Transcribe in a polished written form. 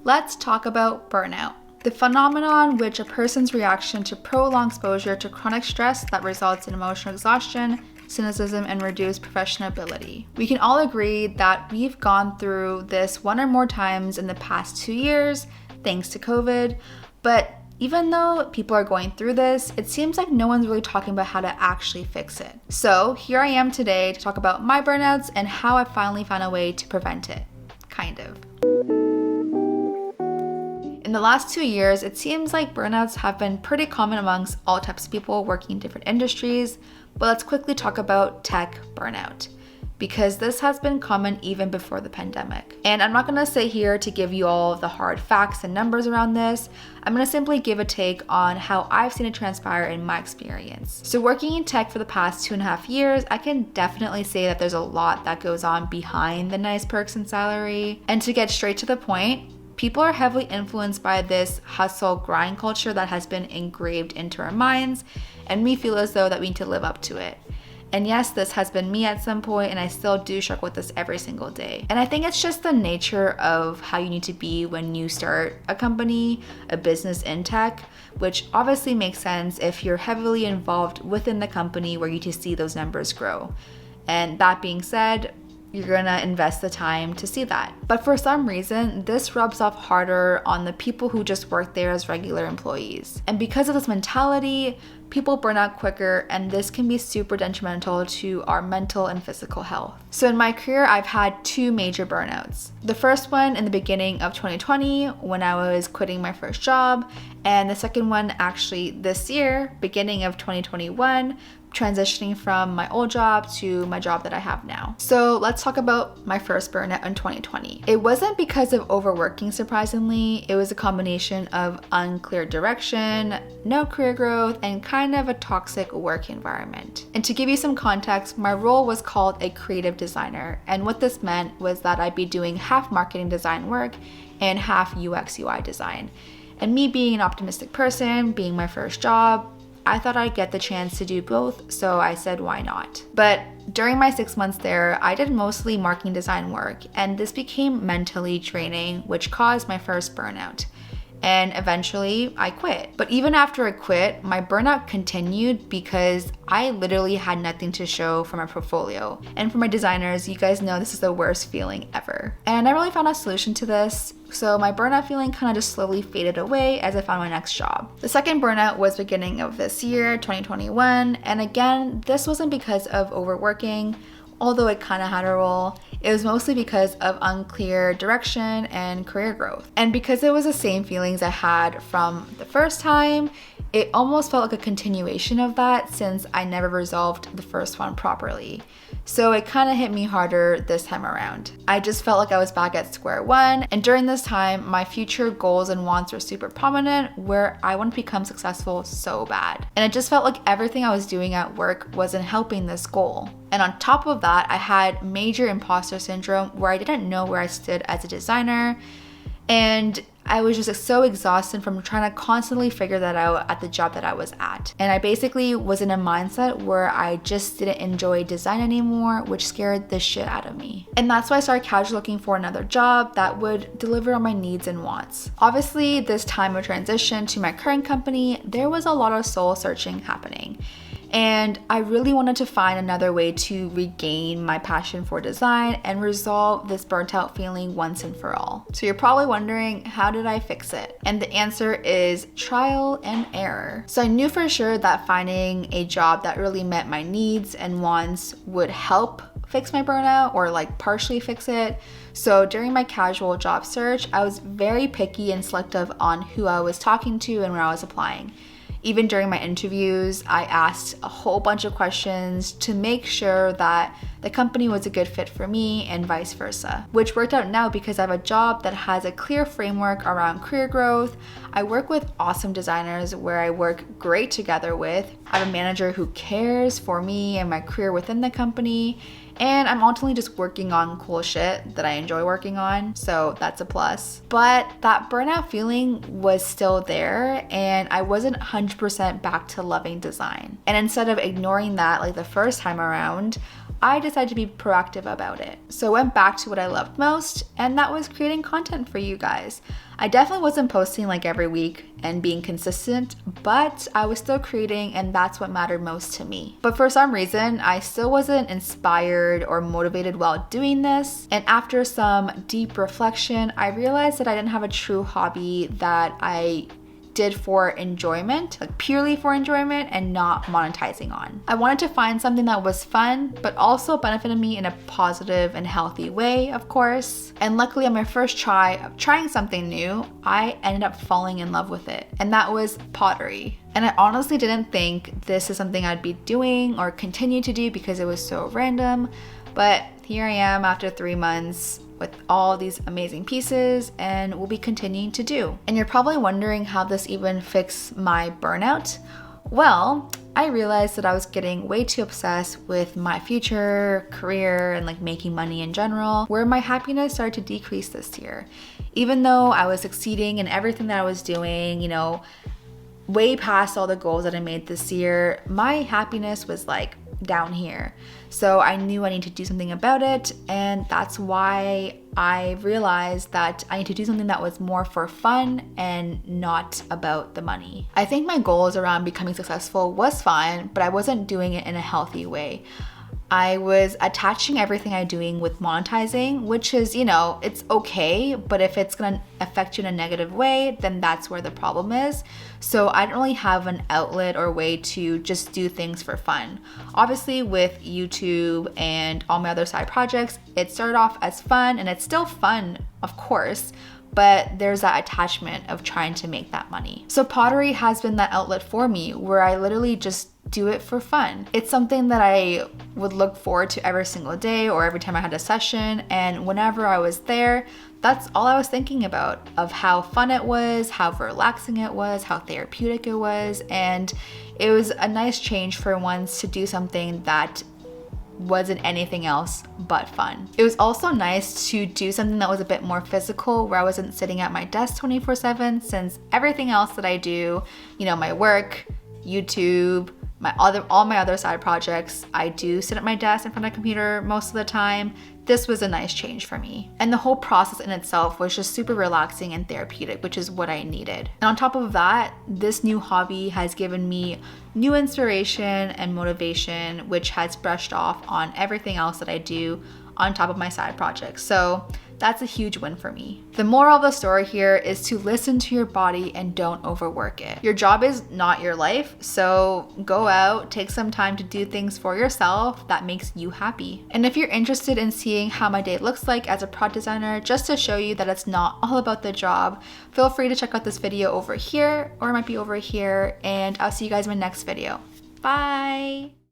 let's talk about burnout. The phenomenon which a person's reaction to prolonged exposure to chronic stress that results in emotional exhaustion, cynicism, and reduced professional ability. We can all agree that we've gone through this one or more times in the past 2 years, thanks to COVID, but even though people are going through this, it seems like no one's really talking about how to actually fix it. So here I am today to talk about my burnouts and how I finally found a way to prevent it. Kind of. In the last 2 years, it seems like burnouts have been pretty common amongst all types of people working in different industries, but let's quickly talk about tech burnout, because this has been common even before the pandemic. And I'm not gonna sit here to give you all of the hard facts and numbers around this. I'm gonna simply give a take on how I've seen it transpire in my experience. So working in tech for the past 2.5 years, I can definitely say that there's a lot that goes on behind the nice perks and salary. And to get straight to the point, people are heavily influenced by this hustle grind culture that has been engraved into our minds, and we feel as though that we need to live up to it. And yes, this has been me at some point, and I still do struggle with this every single day. And I think it's just the nature of how you need to be when you start a company, a business in tech, which obviously makes sense if you're heavily involved within the company where you to see those numbers grow. And that being said, you're gonna invest the time to see that. But for some reason, this rubs off harder on the people who just work there as regular employees. And because of this mentality, people burn out quicker, and this can be super detrimental to our mental and physical health. So in my career, I've had 2 major burnouts. The first one in the beginning of 2020 when I was quitting my first job, and the second one actually this year, beginning of 2021, transitioning from my old job to my job that I have now. So let's talk about my first burnout in 2020. It wasn't because of overworking, surprisingly. It was a combination of unclear direction, no career growth, and kind of a toxic work environment. And to give you some context, my role was called a creative designer. And what this meant was that I'd be doing half marketing design work and half UX UI design. And me being an optimistic person, being my first job, I thought I'd get the chance to do both, so I said, why not? But during my 6 months there, I did mostly marketing design work, and this became mentally draining, which caused my first burnout. And eventually I quit. But even after I quit, my burnout continued because I literally had nothing to show for my portfolio. And for my designers, you guys know this is the worst feeling ever. And I never really found a solution to this, so my burnout feeling kind of just slowly faded away as I found my next job. The second burnout was beginning of this year, 2021, and again, this wasn't because of overworking, although it kind of had a role. It was mostly because of unclear direction and career growth. And because it was the same feelings I had from the first time, it almost felt like a continuation of that since I never resolved the first one properly. So it kind of hit me harder this time around. I just felt like I was back at square one, and during this time, my future goals and wants were super prominent, where I want to become successful so bad. And it just felt like everything I was doing at work wasn't helping this goal. And on top of that, I had major imposter syndrome where I didn't know where I stood as a designer, and I was just so exhausted from trying to constantly figure that out at the job that I was at. And I basically was in a mindset where I just didn't enjoy design anymore, which scared the shit out of me. And that's why I started casually looking for another job that would deliver on my needs and wants. Obviously, this time of transition to my current company, there was a lot of soul searching happening. And I really wanted to find another way to regain my passion for design and resolve this burnt out feeling once and for all. So you're probably wondering, how did I fix it? And the answer is trial and error. So I knew for sure that finding a job that really met my needs and wants would help fix my burnout, or like partially fix it. So during my casual job search, I was very picky and selective on who I was talking to and where I was applying. Even during my interviews, I asked a whole bunch of questions to make sure that the company was a good fit for me and vice versa, which worked out now because I have a job that has a clear framework around career growth. I work with awesome designers where I work great together with. I have a manager who cares for me and my career within the company. And I'm ultimately just working on cool shit that I enjoy working on, so that's a plus. But that burnout feeling was still there, and I wasn't 100% back to loving design. And instead of ignoring that like the first time around, I decided to be proactive about it. So I went back to what I loved most, and that was creating content for you guys. I definitely wasn't posting like every week and being consistent, but I was still creating, and that's what mattered most to me. But for some reason, I still wasn't inspired or motivated while doing this. And after some deep reflection, I realized that I didn't have a true hobby that I did for enjoyment, like purely for enjoyment and not monetizing on. I wanted to find something that was fun, but also benefited me in a positive and healthy way, of course. And luckily on my first try of trying something new, I ended up falling in love with it. And that was pottery. And I honestly didn't think this is something I'd be doing or continue to do because it was so random. But here I am after 3 months with all these amazing pieces, and we'll be continuing to do. And you're probably wondering how this even fixed my burnout. Well, I realized that I was getting way too obsessed with my future, career, and like making money in general, where my happiness started to decrease this year. Even though I was succeeding in everything that I was doing, you know, way past all the goals that I made this year, my happiness was like down here. So I knew I need to do something about it, and that's why I realized that I need to do something that was more for fun and not about the money. I think my goals around becoming successful was fine, but I wasn't doing it in a healthy way. I was attaching everything I'm doing with monetizing, which is, you know, it's okay, but if it's gonna affect you in a negative way, then that's where the problem is. So I don't really have an outlet or way to just do things for fun. Obviously with YouTube and all my other side projects, it started off as fun, and it's still fun, of course, but there's that attachment of trying to make that money. So pottery has been that outlet for me where I literally just do it for fun. It's something that I would look forward to every single day or every time I had a session, and whenever I was there, that's all I was thinking about, of how fun it was, how relaxing it was, how therapeutic it was, and it was a nice change for once to do something that wasn't anything else but fun. It was also nice to do something that was a bit more physical, where I wasn't sitting at my desk 24/7, since everything else that I do, you know, my work, YouTube, all my other side projects, I do sit at my desk in front of a computer most of the time. This was a nice change for me. And the whole process in itself was just super relaxing and therapeutic, which is what I needed. And on top of that, this new hobby has given me new inspiration and motivation, which has brushed off on everything else that I do on top of my side projects. So that's a huge win for me. The moral of the story here is to listen to your body and don't overwork it. Your job is not your life, so go out, take some time to do things for yourself that makes you happy. And if you're interested in seeing how my day looks like as a product designer, just to show you that it's not all about the job, feel free to check out this video over here, or it might be over here, and I'll see you guys in my next video. Bye!